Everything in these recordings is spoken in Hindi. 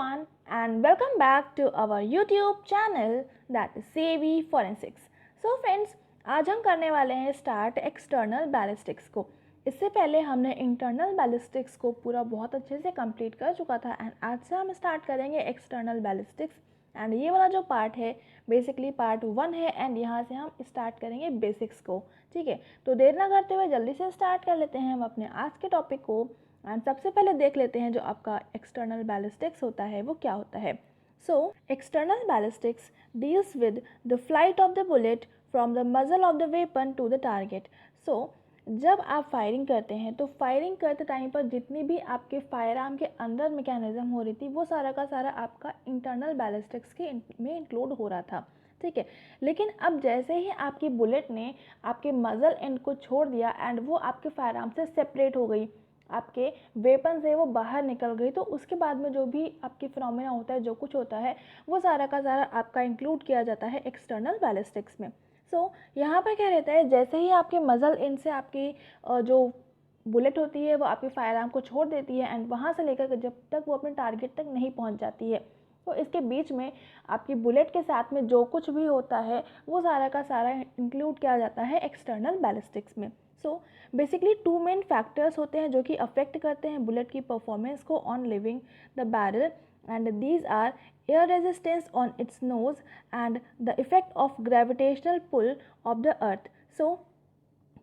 everyone and welcome back to our YouTube channel that is CV Forensics. So friends, आज हम करने वाले हैं स्टार्ट एक्सटर्नल बैलिस्टिक्स को। इससे पहले हमने इंटरनल बैलिस्टिक्स को पूरा बहुत अच्छे से कंप्लीट कर चुका था एंड आज से हम स्टार्ट करेंगे एक्सटर्नल बैलिस्टिक्स। एंड ये वाला जो पार्ट है बेसिकली पार्ट 1 है एंड यहाँ से हम स्टार्ट करेंगे बेसिक्स को। ठीक है, तो देर ना करते हुए जल्दी से स्टार्ट कर लेते हैं हम अपने आज के टॉपिक को। एंड सबसे पहले देख लेते हैं जो आपका एक्सटर्नल बैलिस्टिक्स होता है वो क्या होता है। So external ballistics deals with the flight of the bullet from the muzzle of the weapon to the target. So जब आप फायरिंग करते हैं तो फायरिंग करते टाइम पर जितनी भी आपके फायर आर्म के अंदर मैकेनिज्म हो रही थी वो सारा का सारा आपका इंटरनल बैलिस्टिक्स के में इंक्लूड हो रहा था। ठीक है, लेकिन अब जैसे ही आपकी बुलेट ने आपके मजल एंड को छोड़ दिया एंड वो आपके फायर आर्म से सेपरेट हो गई, आपके वेपन से वो बाहर निकल गई, तो उसके बाद में जो भी आपकी फिनोमेना होता है, जो कुछ होता है वो सारा का सारा आपका इंक्लूड किया जाता है एक्सटर्नल बैलिस्टिक्स में। सो यहाँ पर क्या रहता है, जैसे ही आपके मजल एंड से आपकी जो बुलेट होती है वो आपके फायर आर्म को छोड़ देती है एंड वहाँ से लेकर जब तक वो अपने टारगेट तक नहीं पहुँच जाती है, तो इसके बीच में आपकी बुलेट के साथ में जो कुछ भी होता है वो सारा का सारा इंक्लूड किया जाता है एक्सटर्नल बैलिस्टिक्स में। सो बेसिकली 2 मेन फैक्टर्स होते हैं जो कि अफेक्ट करते हैं बुलेट की परफॉर्मेंस को on leaving the barrel and these are air resistance on its nose and the effect of gravitational pull of the earth. So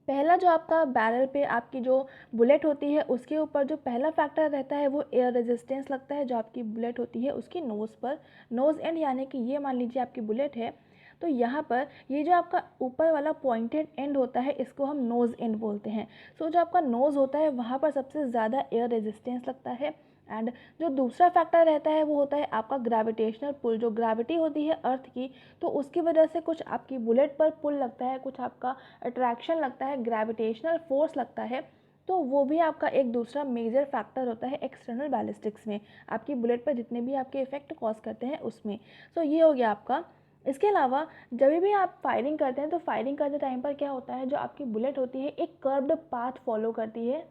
पहला जो आपका बैरल पे आपकी जो बुलेट होती है उसके ऊपर जो पहला फैक्टर रहता है वो एयर रेजिस्टेंस लगता है जो आपकी बुलेट होती है उसकी नोज़ पर, नोज़ एंड, यानी कि ये मान लीजिए आपकी बुलेट है तो यहाँ पर ये जो आपका ऊपर वाला पॉइंटेड एंड होता है इसको हम नोज़ एंड बोलते हैं। सो जो आपका नोज़ होता है वहाँ पर सबसे ज़्यादा एयर रेजिस्टेंस लगता है एंड जो दूसरा फैक्टर रहता है वो होता है आपका ग्रेविटेशनल पुल। जो ग्रेविटी होती है अर्थ की, तो उसकी वजह से कुछ आपकी बुलेट पर पुल लगता है, कुछ आपका अट्रैक्शन लगता है, ग्रेविटेशनल फोर्स लगता है, तो वो भी आपका एक दूसरा मेजर फैक्टर होता है एक्सटर्नल बैलिस्टिक्स में, आपकी बुलेट पर जितने भी आपके इफेक्ट कॉज करते हैं उसमें। सो ये हो गया आपका। इसके अलावा जब भी आप फायरिंग करते हैं तो फायरिंग करते टाइम पर क्या होता है, जो आपकी बुलेट होती है एक कर्व्ड पाथ फॉलो करती है।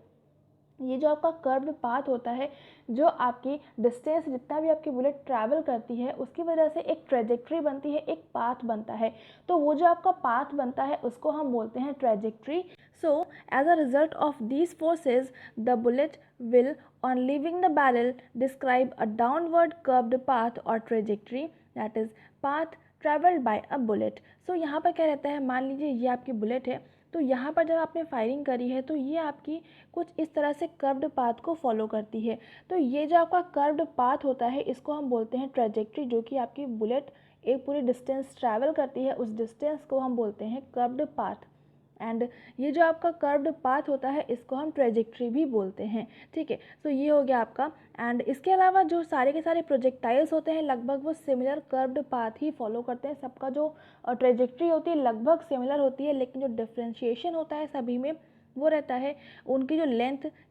ये जो आपका कर्व्ड पाथ होता है, जो आपकी डिस्टेंस जितना भी आपकी बुलेट ट्रैवल करती है उसकी वजह से एक ट्रेजेक्ट्री बनती है, एक पाथ बनता है, तो वो जो आपका पाथ बनता है उसको हम बोलते हैं trajectory. So as a result of these forces the bullet will on leaving the barrel describe a downward curved path और trajectory that is path travelled by a bullet. So यहाँ पर क्या रहता है, मान लीजिए ये आपकी बुलेट है, तो यहाँ पर जब आपने फायरिंग करी है तो ये आपकी कुछ इस तरह से कर्व्ड पाथ को फॉलो करती है, तो ये जो आपका कर्व्ड पाथ होता है इसको हम बोलते हैं ट्रेजेक्ट्री। जो कि आपकी बुलेट एक पूरी डिस्टेंस ट्रैवल करती है उस डिस्टेंस को हम बोलते हैं कर्व्ड पाथ एंड ये जो आपका कर्व्ड पाथ होता है इसको हम ट्रेजेक्ट्री भी बोलते हैं। ठीक है, तो ये हो गया आपका। एंड इसके अलावा जो सारे के सारे प्रोजेक्टाइल्स होते हैं लगभग वो सिमिलर कर्व्ड पाथ ही फॉलो करते हैं, सबका जो ट्रेजेक्ट्री होती है लगभग सिमिलर होती है, लेकिन जो डिफ्रेंशिएशन होता है सभी में वो रहता है उनकी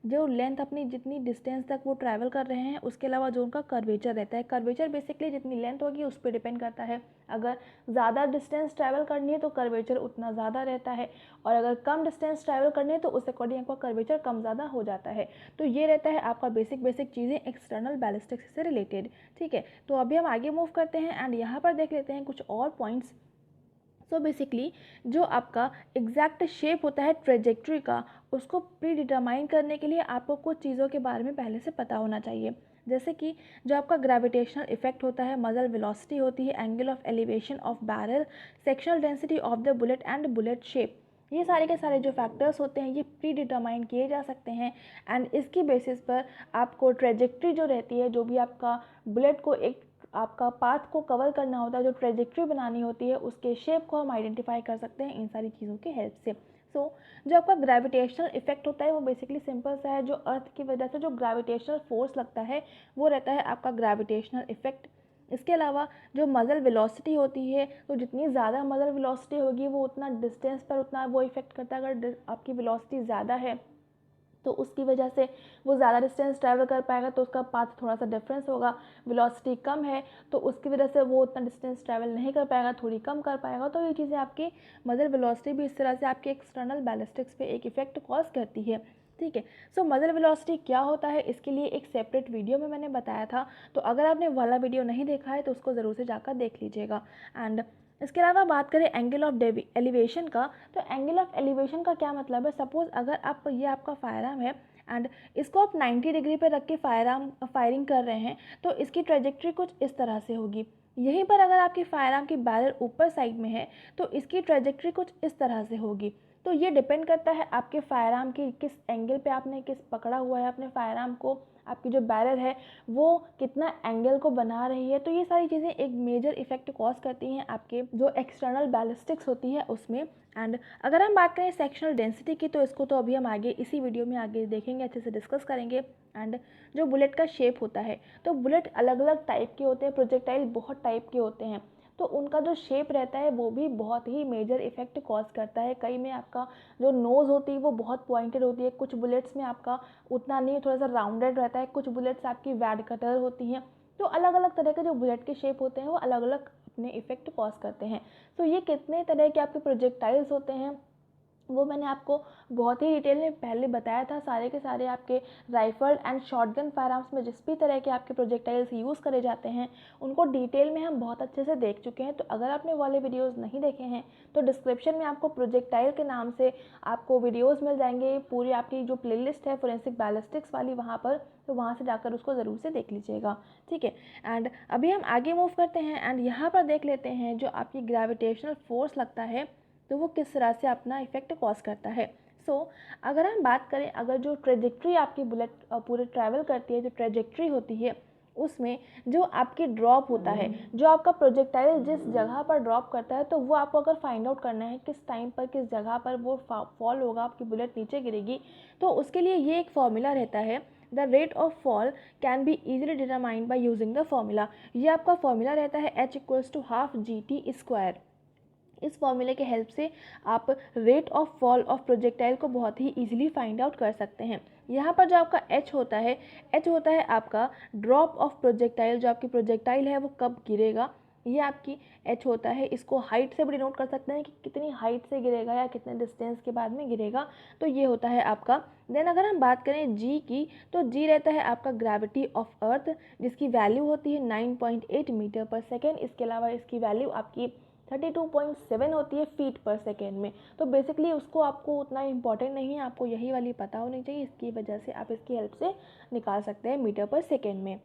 जो लेंथ अपनी जितनी डिस्टेंस तक वो ट्रैवल कर रहे हैं, उसके अलावा जो उनका कर्वेचर रहता है। कर्वेचर बेसिकली जितनी लेंथ होगी उस पर डिपेंड करता है, अगर ज़्यादा डिस्टेंस ट्रैवल करनी है तो कर्वेचर उतना ज़्यादा रहता है, और अगर कम डिस्टेंस ट्रैवल करनी है तो उस अकॉर्डिंग आपका कर्वेचर कम ज़्यादा हो जाता है। तो ये रहता है आपका बेसिक चीज़ें एक्सटर्नल बैलिस्टिक्स से रिलेटेड। ठीक है, तो अभी हम आगे मूव करते हैं एंड यहाँ पर देख लेते हैं कुछ और पॉइंट्स। सो बेसिकली जो आपका एग्जैक्ट शेप होता है ट्रेजेक्ट्री का, उसको प्री डिटरमाइन करने के लिए आपको कुछ चीज़ों के बारे में पहले से पता होना चाहिए, जैसे कि जो आपका ग्रेविटेशनल इफेक्ट होता है, मजल वेलोसिटी होती है, angle of elevation of barrel, sectional density of the bullet and bullet shape. ये सारे के सारे जो फैक्टर्स होते हैं ये प्री डिटरमाइन किए जा सकते हैं एंड इसकी बेसिस पर आपको ट्रेजेक्ट्री जो रहती है, जो भी आपका बुलेट को एक आपका पाथ को कवर करना होता है, जो ट्रेजेक्ट्री बनानी होती है, उसके शेप को हम आइडेंटिफाई कर सकते हैं इन सारी चीज़ों की हेल्प से। सो जो आपका ग्रेविटेशनल इफेक्ट होता है वो बेसिकली सिंपल सा है, जो अर्थ की वजह से जो ग्रेविटेशनल फोर्स लगता है वो रहता है आपका ग्रेविटेशनल इफेक्ट। इसके अलावा जो मजल वेलोसिटी होती है, तो जितनी ज़्यादा मजल वेलोसिटी होगी वो उतना डिस्टेंस पर उतना वो इफेक्ट करता है। अगर आपकी वेलोसिटी ज़्यादा है तो उसकी वजह से वो ज़्यादा डिस्टेंस ट्रैवल कर पाएगा, तो उसका पाथ थोड़ा सा डिफरेंस होगा। वेलोसिटी कम है तो उसकी वजह से वो उतना डिस्टेंस ट्रैवल नहीं कर पाएगा, थोड़ी कम कर पाएगा। तो ये चीज़ें आपकी मजल वेलोसिटी भी इस तरह से आपके एक्सटर्नल बैलिस्टिक्स पे एक इफेक्ट कॉज करती है। ठीक है। सो मदर वेलोसिटी क्या होता है इसके लिए एक सेपरेट वीडियो में मैंने बताया था, तो अगर आपने वाला वीडियो नहीं देखा है तो उसको ज़रूर से जाकर देख लीजिएगा। एंड इसके अलावा बात करें एंगल ऑफ एलिवेशन का, तो एंगल ऑफ एलिवेशन का क्या मतलब है। सपोज़ अगर आप ये आपका फायर आर्म है एंड इसको आप 90 डिग्री पर रख के फायरिंग कर रहे हैं, तो इसकी ट्रेजेक्ट्री कुछ इस तरह से होगी। यहीं पर अगर आपकी फायर आर्म की बैरल ऊपर साइड में है तो इसकी ट्रेजेक्ट्री कुछ इस तरह से होगी। तो ये डिपेंड करता है आपके फायर आर्म की किस एंगल पे आपने पकड़ा हुआ है अपने फायर आर्म को, आपकी जो बैरल है वो कितना एंगल को बना रही है। तो ये सारी चीज़ें एक मेजर इफेक्ट कॉज करती हैं आपके जो एक्सटर्नल बैलिस्टिक्स होती है उसमें। एंड अगर हम बात करें सेक्शनल डेंसिटी की, तो इसको तो अभी हम आगे इसी वीडियो में आगे देखेंगे, अच्छे से डिस्कस करेंगे। एंड जो बुलेट का शेप होता है, तो बुलेट अलग अलग टाइप के होते हैं, प्रोजेक्टाइल बहुत टाइप के होते हैं, तो उनका जो शेप रहता है वो भी बहुत ही मेजर इफेक्ट कॉज करता है। कई में आपका जो नोज़ होती है वो बहुत पॉइंटेड होती है, कुछ बुलेट्स में आपका उतना नहीं, थोड़ा सा राउंडेड रहता है, कुछ बुलेट्स आपकी वैड कटर होती हैं। तो अलग अलग तरह के जो बुलेट के शेप होते हैं वो अलग अलग अपने इफेक्ट कॉज करते हैं। तो ये कितने तरह के आपके प्रोजेक्टाइल्स होते हैं वो मैंने आपको बहुत ही डिटेल में पहले बताया था। सारे के सारे आपके rifle and shotgun fire arms में जिस भी तरह के आपके प्रोजेक्टाइल्स यूज़ करे जाते हैं उनको डिटेल में हम बहुत अच्छे से देख चुके हैं। तो अगर आपने वाले वीडियोस नहीं देखे हैं तो डिस्क्रिप्शन में आपको प्रोजेक्टाइल के नाम से आपको वीडियोस मिल जाएंगे, पूरी आपकी जो प्लेलिस्ट है फोरेंसिक बैलिस्टिक्स वाली वहाँ पर, तो वहाँ से जाकर उसको ज़रूर से देख लीजिएगा। ठीक है। एंड अभी हम आगे मूव करते हैं एंड यहाँ पर देख लेते हैं जो आपकी ग्रेविटेशनल फोर्स लगता है तो वो किस तरह से अपना इफेक्ट कॉज करता है। सो अगर हम बात करें, अगर जो ट्रेजेक्ट्री आपकी बुलेट पूरे ट्रैवल करती है, जो ट्रेजेक्ट्री होती है उसमें जो आपकी ड्रॉप होता है, जो आपका प्रोजेक्टाइल जिस जगह पर ड्रॉप करता है, तो वो आपको अगर फाइंड आउट करना है किस टाइम पर किस जगह पर वो फॉल होगा, आपकी बुलेट नीचे गिरेगी, तो उसके लिए ये एक फॉर्मूला रहता है। The rate of fall can be easily determined by using the formula. ये आपका फॉर्मूला रहता है H=12 इस फॉर्मूले के हेल्प से आप rate of fall of projectile को बहुत ही इजीली फाइंड आउट कर सकते हैं। यहाँ पर जो आपका H होता है आपका ड्रॉप ऑफ प्रोजेक्टाइल, जो आपकी प्रोजेक्टाइल है वो कब गिरेगा, ये आपकी H होता है। इसको हाइट से भी डिनोट कर सकते हैं कि कितनी हाइट से गिरेगा या कितने डिस्टेंस के बाद में गिरेगा, तो ये होता है आपका। देन अगर हम बात करें G की, तो G रहता है आपका ग्रेविटी ऑफ अर्थ, जिसकी वैल्यू होती है 9.8 मीटर पर सेकेंड। इसके अलावा इसकी वैल्यू आपकी 32.7 होती है फीट पर सेकेंड में। तो बेसिकली उसको आपको उतना इम्पॉर्टेंट नहीं है, आपको यही वाली पता होनी चाहिए, इसकी वजह से आप इसकी हेल्प से निकाल सकते हैं मीटर पर सेकेंड में।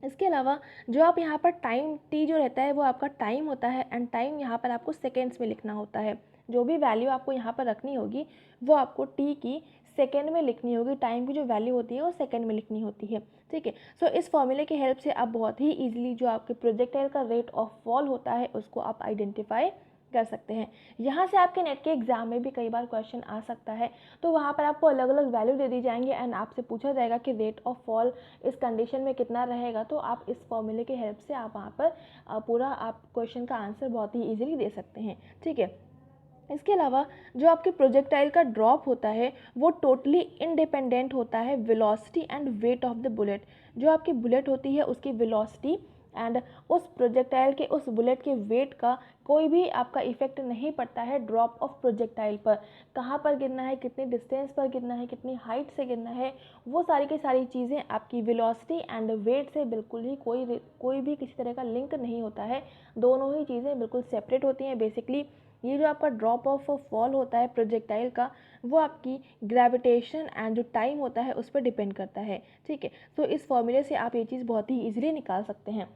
इसके अलावा जो आप यहाँ पर टाइम टी जो रहता है वो आपका टाइम होता है एंड टाइम यहाँ पर आपको सेकेंड्स में लिखना होता है। जो भी वैल्यू आपको यहाँ पर रखनी होगी वो आपको टी की सेकेंड में लिखनी होगी, टाइम की जो वैल्यू होती है वो सेकेंड में लिखनी होती है। ठीक है। सो इस फॉर्मूले की हेल्प से आप बहुत ही ईजिली जो आपके प्रोजेक्टाइल का रेट ऑफ फॉल होता है उसको आप आइडेंटिफाई कर सकते हैं। यहाँ से आपके नेट के एग्जाम में भी कई बार क्वेश्चन आ सकता है, तो वहाँ पर आपको अलग अलग वैल्यू दे दी जाएंगे एंड आपसे पूछा जाएगा कि रेट ऑफ फॉल इस कंडीशन में कितना रहेगा। तो आप इस फॉर्मूले की हेल्प से आप वहाँ पर पूरा आप क्वेश्चन का आंसर बहुत ही ईजिली दे सकते हैं। ठीक है। इसके अलावा जो आपके प्रोजेक्टाइल का ड्रॉप होता है वो टोटली इंडिपेंडेंट होता है velocity and weight of the bullet. जो आपकी बुलेट होती है उसकी वेलोसिटी एंड उस प्रोजेक्टाइल के उस बुलेट के वेट का कोई भी आपका इफेक्ट नहीं पड़ता है ड्रॉप ऑफ प्रोजेक्टाइल पर। कहाँ पर गिरना है, कितने डिस्टेंस पर गिरना है, कितनी हाइट से गिरना है, वो सारी की सारी चीज़ें आपकी वेलोसिटी एंड वेट से बिल्कुल ही कोई भी किसी तरह का लिंक नहीं होता है। दोनों ही चीज़ें बिल्कुल सेपरेट होती हैं। बेसिकली ये जो आपका ड्रॉप ऑफ फॉल होता है प्रोजेक्टाइल का वो आपकी ग्रेविटेशन एंड जो टाइम होता है उस पर डिपेंड करता है। ठीक है। तो इस फॉर्मूले से आप ये चीज़ बहुत ही ईजिली निकाल सकते हैं।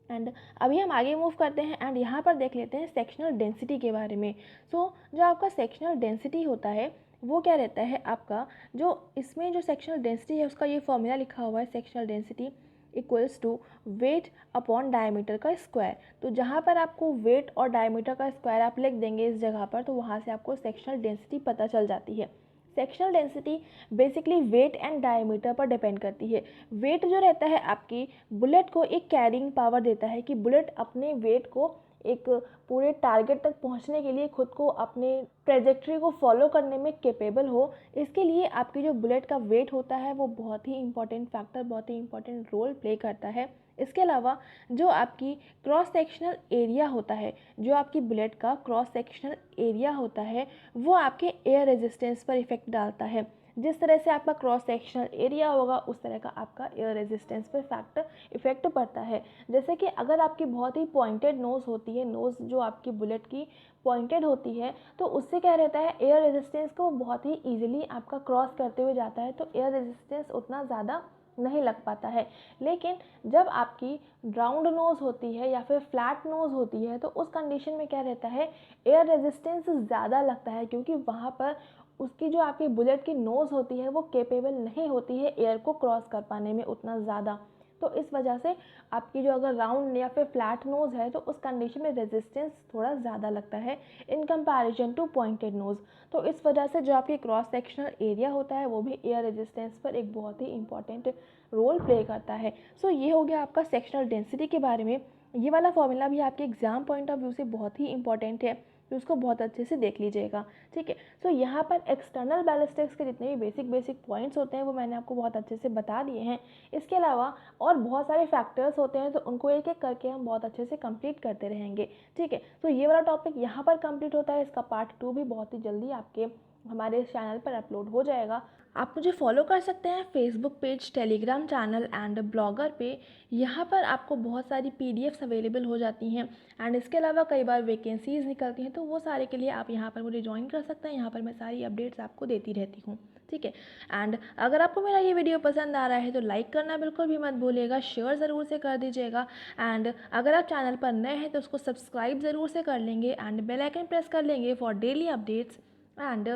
एंड अभी हम आगे मूव करते हैं एंड यहाँ पर देख लेते हैं सेक्शनल डेंसिटी के बारे में। सो जो आपका सेक्शनल डेंसिटी होता है वो क्या रहता है आपका, जो इसमें जो सेक्शनल डेंसिटी है उसका ये फॉर्मूला लिखा हुआ है, sectional density equals to weight upon diameter का स्क्वायर। तो जहाँ पर आपको वेट और डायमीटर का स्क्वायर आप लिख देंगे इस जगह पर, तो वहाँ से आपको सेक्शनल डेंसिटी पता चल जाती है। Sectional density basically weight and diameter पर डिपेंड करती है। वेट जो रहता है आपकी बुलेट को एक कैरिंग पावर देता है कि बुलेट अपने वेट को एक पूरे टारगेट तक पहुंचने के लिए खुद को अपने ट्रेजेक्ट्री को फॉलो करने में कैपेबल हो। इसके लिए आपकी जो बुलेट का वेट होता है वो बहुत ही इंपॉर्टेंट फैक्टर, बहुत ही इंपॉर्टेंट रोल प्ले करता है। इसके अलावा जो आपकी क्रॉस सेक्शनल एरिया होता है, जो आपकी बुलेट का क्रॉस सेक्शनल एरिया होता है वो आपके एयर रेजिस्टेंस पर इफेक्ट डालता है। जिस तरह से आपका क्रॉस सेक्शनल एरिया होगा उस तरह का आपका एयर रेजिस्टेंस पर इफेक्ट पड़ता है। जैसे कि अगर आपकी बहुत ही पॉइंटेड नोज़ होती है, नोज़ जो आपकी बुलेट की पॉइंटेड होती है, तो उससे क्या रहता है, एयर रेजिस्टेंस को बहुत ही ईजिली आपका क्रॉस करते हुए जाता है, तो एयर रेजिस्टेंस उतना ज़्यादा नहीं लग पाता है। लेकिन जब आपकी राउंड नोज़ होती है या फिर फ्लैट नोज़ होती है, तो उस कंडीशन में क्या रहता है, एयर रेजिस्टेंस ज़्यादा लगता है, क्योंकि वहाँ पर उसकी जो आपकी बुलेट की नोज़ होती है वो केपेबल नहीं होती है एयर को क्रॉस कर पाने में उतना ज़्यादा। तो इस वजह से आपकी जो अगर राउंड या फिर फ्लैट नोज़ है तो उस कंडीशन में रेजिस्टेंस थोड़ा ज़्यादा लगता है in comparison to pointed nose. तो इस वजह से जो आपकी क्रॉस सेक्शनल एरिया होता है वो भी एयर रेजिस्टेंस पर एक बहुत ही इंपॉर्टेंट रोल प्ले करता है। सो ये हो गया आपका सेक्शनल डेंसिटी के बारे में। ये वाला फॉर्मूला भी आपके एग्जाम पॉइंट ऑफ व्यू से बहुत ही इंपॉर्टेंट है, तो उसको बहुत अच्छे से देख लीजिएगा, ठीक है। सो यहाँ पर एक्सटर्नल बैलिस्टिक्स के जितने भी बेसिक पॉइंट्स होते हैं वो मैंने आपको बहुत अच्छे से बता दिए हैं। इसके अलावा और बहुत सारे फैक्टर्स होते हैं, तो उनको एक एक करके हम बहुत अच्छे से कंप्लीट करते रहेंगे, ठीक है। तो ये वाला टॉपिक यहाँ पर कंप्लीट होता है। इसका पार्ट 2 भी बहुत ही जल्दी आपके हमारे चैनल पर अपलोड हो जाएगा। आप मुझे फॉलो कर सकते हैं Facebook page, Telegram channel and blogger पे। यहाँ पर आपको बहुत सारी पीडीएफ्स अवेलेबल हो जाती हैं एंड इसके अलावा कई बार वैकेंसीज़ निकलती हैं, तो वो सारे के लिए आप यहाँ पर मुझे ज्वाइन कर सकते हैं। यहाँ पर मैं सारी अपडेट्स आपको देती रहती हूँ, ठीक है। एंड अगर आपको मेरा ये वीडियो पसंद आ रहा है तो लाइक करना बिल्कुल भी मत भूलिएगा, शेयर ज़रूर से कर दीजिएगा। एंड अगर आप चैनल पर नए हैं तो उसको सब्सक्राइब ज़रूर से कर लेंगे एंड बेल आइकन प्रेस कर लेंगे for daily updates. And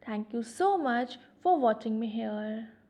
thank you so much for watching me here.